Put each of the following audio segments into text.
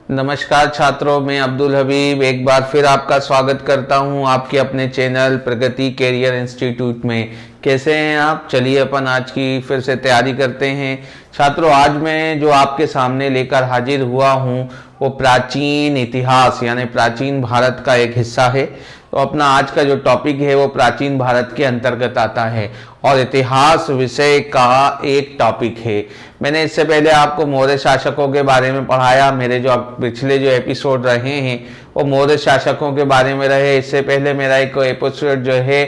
नमस्कार छात्रों, मैं अब्दुल हबीब एक बार फिर आपका स्वागत करता हूं आपके अपने चैनल प्रगति कैरियर इंस्टीट्यूट में। कैसे हैं आप? चलिए अपन आज की फिर से तैयारी करते हैं। छात्रों, आज मैं जो आपके सामने लेकर हाजिर हुआ हूं वो प्राचीन इतिहास यानी प्राचीन भारत का एक हिस्सा है। तो अपना आज का जो टॉपिक है वो प्राचीन भारत के अंतर्गत आता है और इतिहास विषय का एक टॉपिक है। मैंने इससे पहले आपको मौर्य शासकों के बारे में पढ़ाया। मेरे जो पिछले जो एपिसोड रहे हैं वो मौर्य शासकों के बारे में रहे। इससे पहले मेरा एक एपिसोड जो है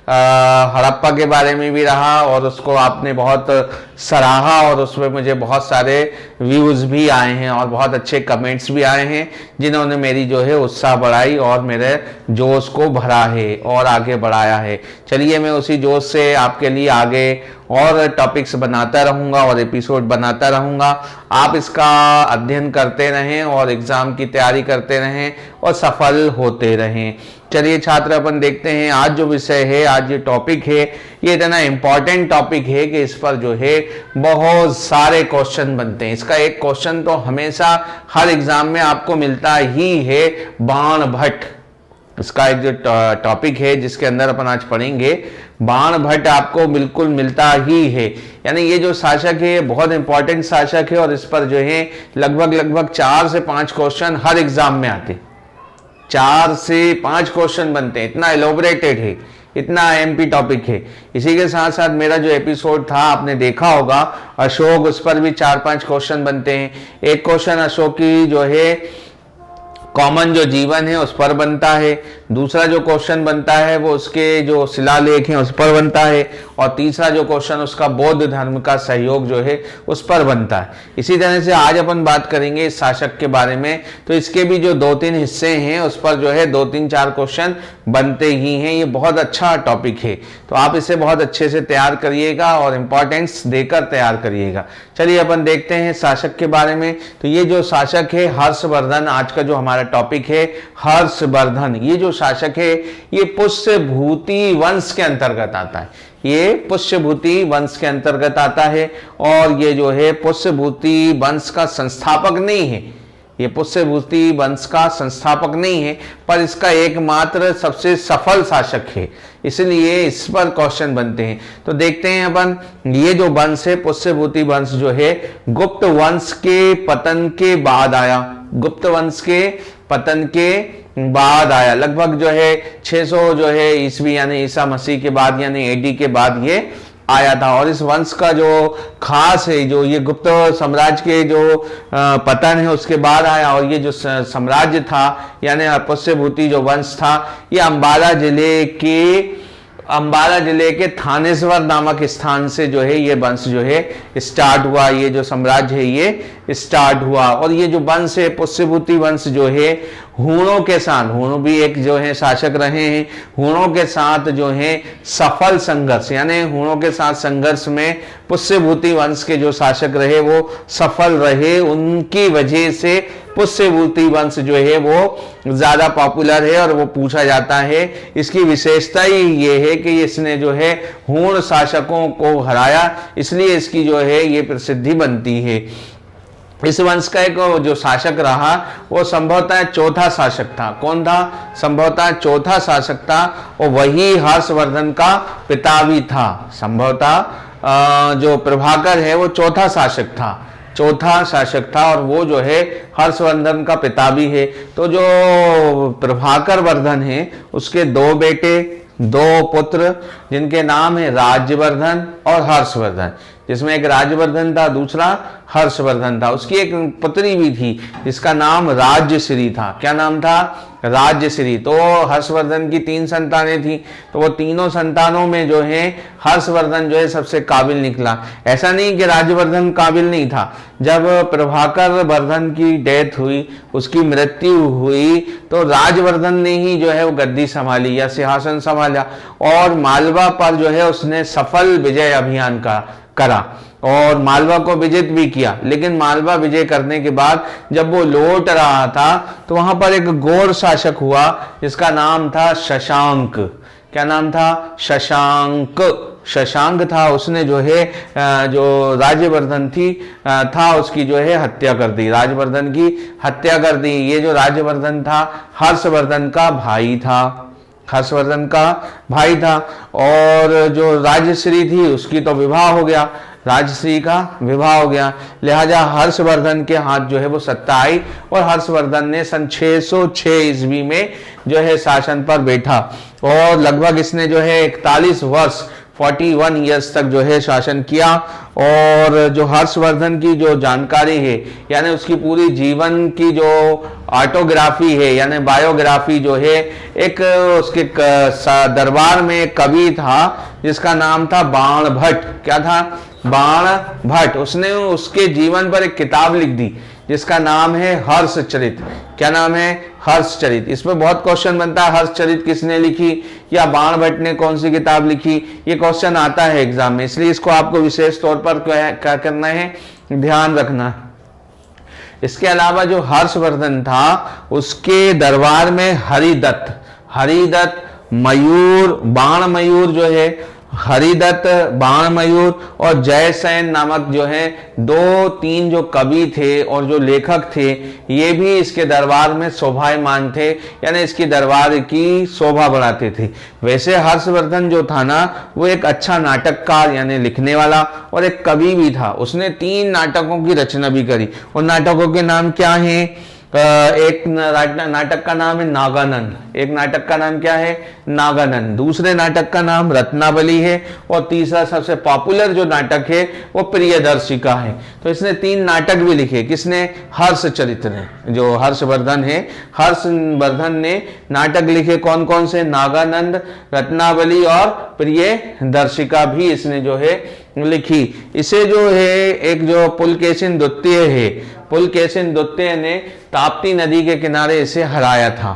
हड़प्पा के बारे में भी रहा और उसको आपने बहुत सराहा और उसमें मुझे बहुत सारे व्यूज़ भी आए हैं और बहुत अच्छे कमेंट्स भी आए हैं जिन्होंने मेरी जो है उत्साह बढ़ाई और मेरे जोश को भरा है और आगे बढ़ाया है। चलिए, मैं उसी जोश से आपके लिए आगे और टॉपिक्स बनाता रहूँगा और एपिसोड बनाता रहूँगा। आप इसका अध्ययन करते रहें और एग्ज़ाम की तैयारी करते रहें और सफल होते रहें। चलिए छात्र, अपन देखते हैं आज जो विषय है, आज ये टॉपिक है, ये इतना इम्पॉर्टेंट टॉपिक है कि इस पर जो है बहुत सारे क्वेश्चन बनते हैं। इसका एक क्वेश्चन तो हमेशा हर एग्जाम में आपको मिलता ही है, बाण भट्ट। इसका एक जो टॉपिक है जिसके अंदर अपन आज पढ़ेंगे, बाण भट्ट आपको बिल्कुल मिलता ही है। यानी ये जो शासक है बहुत इंपॉर्टेंट शासक है और इस पर जो है लगभग 4 से 5 क्वेश्चन हर एग्जाम में आते। 4 से 5 क्वेश्चन बनते हैं, इतना एलोबरेटेड है, इतना एमपी टॉपिक है। इसी के साथ साथ मेरा जो एपिसोड था आपने देखा होगा अशोक, उस पर भी 4-5 क्वेश्चन बनते हैं। एक क्वेश्चन अशोक की जो है कॉमन जो जीवन है उस पर बनता है, दूसरा जो क्वेश्चन बनता है वो उसके जो शिलालेख हैं उस पर बनता है और तीसरा जो क्वेश्चन उसका बौद्ध धर्म का सहयोग जो है उस पर बनता है। इसी तरह से आज अपन बात करेंगे इस शासक के बारे में, तो इसके भी जो 2-3 हिस्से हैं उस पर जो है 2-3-4 क्वेश्चन बनते ही हैं। ये बहुत अच्छा टॉपिक है, तो आप इसे बहुत अच्छे से तैयार करिएगा और इम्पोर्टेंस देकर तैयार करिएगा। चलिए अपन देखते हैं शासक के बारे में। तो ये जो शासक है हर्षवर्धन, आज का जो हमारा टॉपिक है हर्षवर्धन, ये जो शासक है ये पुष्यभूति वंश के अंतर्गत आता है। ये पुष्यभूति वंश के अंतर्गत आता है और ये जो है पुष्यभूति वंश का संस्थापक नहीं है। ये पुष्यभूति वंश का संस्थापक नहीं है पर इसका एकमात्र सबसे सफल शासक है, इसलिए इस पर क्वेश्चन बनते हैं। तो देखते हैं अपन, ये जो वंश है पुष्यभूति वंश जो है गुप्त वंश के पतन के बाद आया। गुप्त वंश के पतन के बाद आया, लगभग जो है 600 जो है ईस्वी यानी ईसा मसीह के बाद यानी एडी के बाद ये आया था। और इस वंश का जो खास है, जो ये गुप्त साम्राज्य के जो पतन है उसके बाद आया और ये जो साम्राज्य था यानी पुष्यभूति जो वंश था ये अंबाला जिले के थानेश्वर नामक स्थान से जो है ये वंश जो है स्टार्ट हुआ। ये जो साम्राज्य है ये स्टार्ट हुआ और ये जो वंश है पुष्यभूति वंश जो है हूणों के साथ, हूणों भी एक जो है शासक रहे हैं, हूणों के साथ जो है सफल संघर्ष यानी हूणों के साथ संघर्ष में पुष्यभूति वंश के जो शासक रहे वो सफल रहे। उनकी वजह से पुष्यभूति वंश जो है वो ज्यादा पॉपुलर है और वो पूछा जाता है। इसकी विशेषता ही ये है कि इसने जो है हूण शासकों को हराया, इसलिए इसकी जो है ये प्रसिद्धि बनती है। इस वंश का एक जो शासक रहा वो संभवतः चौथा शासक था। कौन था? संभवतः चौथा शासक था और वही हर्षवर्धन का पिता भी था। संभवतः जो प्रभाकर है वो चौथा शासक था और वो जो है हर्षवर्धन का पिता भी है। तो जो प्रभाकर वर्धन है उसके 2 बेटे 2 पुत्र जिनके नाम है राज्यवर्धन और हर्षवर्धन, जिसमें एक राज्यवर्धन था दूसरा हर्षवर्धन था। उसकी एक पुत्री भी थी जिसका नाम राज्यश्री था। क्या नाम था? राज्यश्री। तो हर्षवर्धन की 3 संतानें थी, तो वो तीनों संतानों में जो है हर्षवर्धन जो है सबसे काबिल निकला। ऐसा नहीं कि राज्यवर्धन काबिल नहीं था। जब प्रभाकर वर्धन की डेथ हुई, उसकी मृत्यु हुई, तो राजवर्धन ने ही जो है वो गद्दी संभाली या सिंहासन संभाला और मालवा पर जो है उसने सफल विजय अभियान करा और मालवा को विजित भी किया। लेकिन मालवा विजय करने के बाद जब वो लौट रहा था तो वहां पर एक गौर शासक हुआ जिसका नाम था शशांक। क्या नाम था? शशांक। शशांक था उसने जो है जो राज्यवर्धन था उसकी जो है हत्या कर दी, राज्यवर्धन की हत्या कर दी। ये जो राज्यवर्धन था हर्षवर्धन का भाई था, हर्षवर्धन का भाई था। और जो राजश्री थी उसकी तो विवाह हो गया, राजश्री का विवाह हो गया, लिहाजा हर्षवर्धन के हाथ जो है वो सत्ता आई और हर्षवर्धन ने सन 606 ईस्वी में जो है शासन पर बैठा और लगभग इसने जो है 41 वर्ष 41 ईयर्स तक जो है शासन किया। और जो हर्षवर्धन की जो जानकारी है यानी उसकी पूरी जीवन की जो ऑटोग्राफी है यानी बायोग्राफी जो है, एक उसके दरबार में एक कवि था जिसका नाम था बाण भट्ट। क्या था? बाण भट्ट। उसने उसके जीवन पर एक किताब लिख दी जिसका नाम है हर्षचरित। क्या नाम है? हर्षचरित। इसमें बहुत क्वेश्चन बनता है, हर्षचरित किसने लिखी या बाण भट्ट ने कौन सी किताब लिखी, ये क्वेश्चन आता है एग्जाम में, इसलिए इसको आपको विशेष तौर पर क्या करना है, ध्यान रखना। इसके अलावा जो हर्षवर्धन था उसके दरबार में हरिदत्त मयूर, बाण मयूर जो है, हरिदत्त, बाण मयूर और जयसेन नामक जो है 2-3 जो कवि थे और जो लेखक थे, ये भी इसके दरबार में शोभायमान थे, यानी इसके दरबार की शोभा बढ़ाते थे। वैसे हर्षवर्धन जो था ना वो एक अच्छा नाटककार यानी लिखने वाला और एक कवि भी था। उसने 3 नाटकों की रचना भी करी। उन नाटकों के नाम क्या हैं? एक नाटक का नाम है नागानंद। एक नाटक का नाम क्या है? नागानंद। दूसरे नाटक का नाम रत्नावली है और तीसरा सबसे पॉपुलर जो नाटक है वो प्रियदर्शिका है। तो इसने 3 नाटक भी लिखे। किसने? हर्षचरित ने। जो हर्षवर्धन है, हर्षवर्धन ने नाटक लिखे। कौन कौन से? नागानंद, रत्नावली और प्रियदर्शिका भी इसने जो है लिखी। इसे जो है एक जो पुलकेशिन द्वितीय है, पुलकेशिन द्वितीय ने ताप्ती नदी के किनारे इसे हराया था।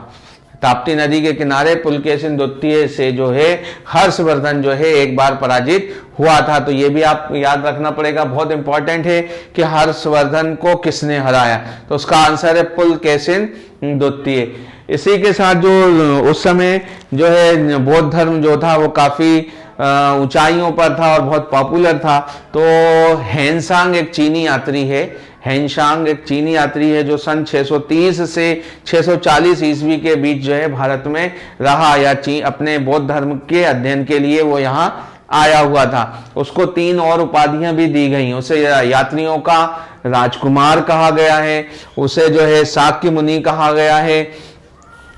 ताप्ती नदी के किनारे पुलकेशिन द्वितीय से जो है हर्षवर्धन जो है एक बार पराजित हुआ था। तो ये भी आप याद रखना पड़ेगा, बहुत इंपॉर्टेंट है कि हर्षवर्धन को किसने हराया। तो उसका आंसर है पुलकेशिन द्वितीय। इसी के साथ जो उस समय जो है बौद्ध धर्म जो था वो काफी ऊंचाइयों पर था और बहुत पॉपुलर था। तो हेनसांग एक चीनी यात्री है, हेनसांग एक चीनी यात्री है जो सन 630 से 640 ईस्वी के बीच जो है भारत में रहा या अपने बौद्ध धर्म के अध्ययन के लिए वो यहाँ आया हुआ था। उसको 3 और उपाधियां भी दी गई। उसे यात्रियों का राजकुमार कहा गया है, उसे जो है शाक्य मुनि कहा गया है,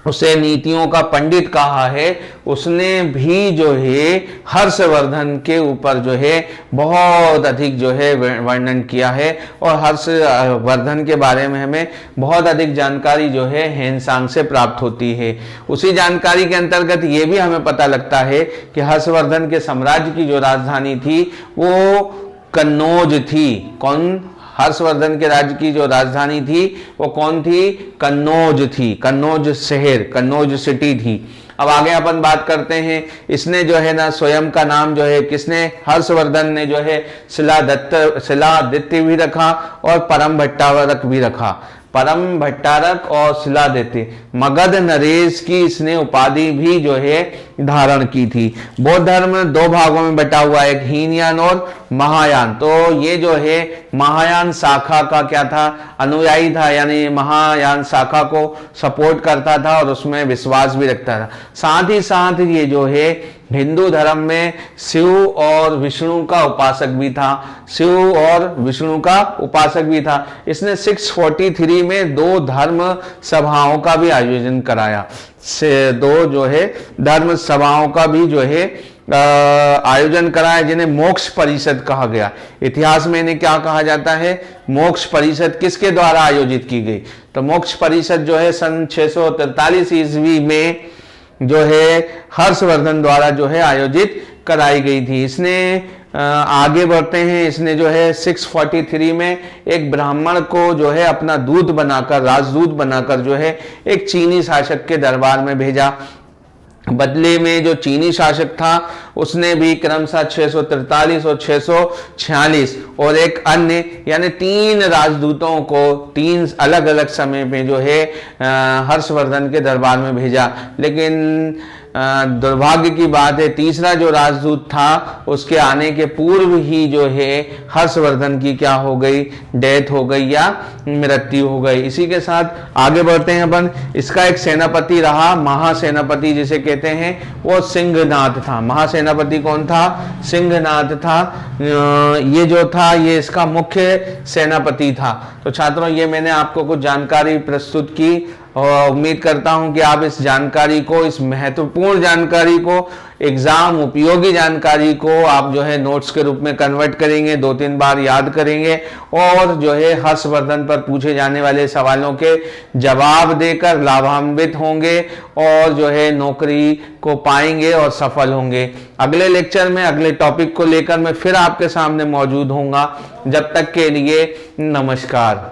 उसे नीतियों का पंडित कहा है। उसने भी जो है हर्षवर्धन के ऊपर जो है बहुत अधिक जो है वर्णन किया है और हर्षवर्धन के बारे में हमें बहुत अधिक जानकारी जो है हेनसांग से प्राप्त होती है। उसी जानकारी के अंतर्गत ये भी हमें पता लगता है कि हर्षवर्धन के साम्राज्य की जो राजधानी थी वो कन्नौज थी। कौन? हर्षवर्धन के राज्य की जो राजधानी थी वो कौन थी? कन्नौज थी। कन्नौज शहर, कन्नौज सिटी थी। अब आगे अपन बात करते हैं। इसने जो है ना स्वयं का नाम जो है किसने? हर्षवर्धन ने जो है शिलादित्य भी रखा और परम भट्टारक भी रखा। परम भट्टारक और शिलादित्य, मगध नरेश की इसने उपाधि भी जो है धारण की थी। बौद्ध धर्म 2 भागों में बटा हुआ है, एक हीनयान और महायान। तो ये जो है महायान शाखा का क्या था? अनुयायी था, यानी महायान शाखा को सपोर्ट करता था और उसमें विश्वास भी रखता था। साथ ही साथ ये जो है हिंदू धर्म में शिव और विष्णु का उपासक भी था, शिव और विष्णु का उपासक भी था। इसने 643 में 2 धर्म सभाओं का भी आयोजन कराया। 2 जो है धर्म सभाओं का भी जो है आयोजन कराया, जिन्हें मोक्ष परिषद कहा गया। इतिहास में इन्हें क्या कहा जाता है? मोक्ष परिषद। किसके द्वारा आयोजित की गई? तो मोक्ष परिषद जो है सन 643 ईस्वी में जो है हर्षवर्धन द्वारा जो है आयोजित कराई गई थी। इसने आगे बढ़ते हैं। इसने जो है 643 में एक ब्राह्मण को जो है अपना दूत बनाकर, राजदूत बनाकर जो है एक चीनी शासक के दरबार में भेजा। बदले में जो चीनी शासक था उसने भी क्रमशः 643 और 646 और एक अन्य यानी 3 राजदूतों को 3 अलग अलग समय में जो है हर्षवर्धन के दरबार में भेजा। लेकिन दुर्भाग्य की बात है तीसरा जो राजदूत था उसके आने के पूर्व ही जो है हर्षवर्धन की क्या हो गई, डेथ हो गई या मृत्यु हो गई। इसी के साथ आगे बढ़ते हैं अपन। इसका एक सेनापति रहा, महासेनापति जिसे कहते हैं, वो सिंहनाद था। महासेनापति कौन था? सिंहनाद था। ये जो था ये इसका मुख्य सेनापति था। तो छात्रों ये मैंने आपको कुछ जानकारी प्रस्तुत की और उम्मीद करता हूं कि आप इस जानकारी को, इस महत्वपूर्ण जानकारी को, एग्जाम उपयोगी जानकारी को आप जो है नोट्स के रूप में कन्वर्ट करेंगे, 2-3 बार याद करेंगे और जो है हर्षवर्धन पर पूछे जाने वाले सवालों के जवाब देकर लाभान्वित होंगे और जो है नौकरी को पाएंगे और सफल होंगे। अगले लेक्चर में अगले टॉपिक को लेकर मैं फिर आपके सामने मौजूद होऊंगा। जब तक के लिए नमस्कार।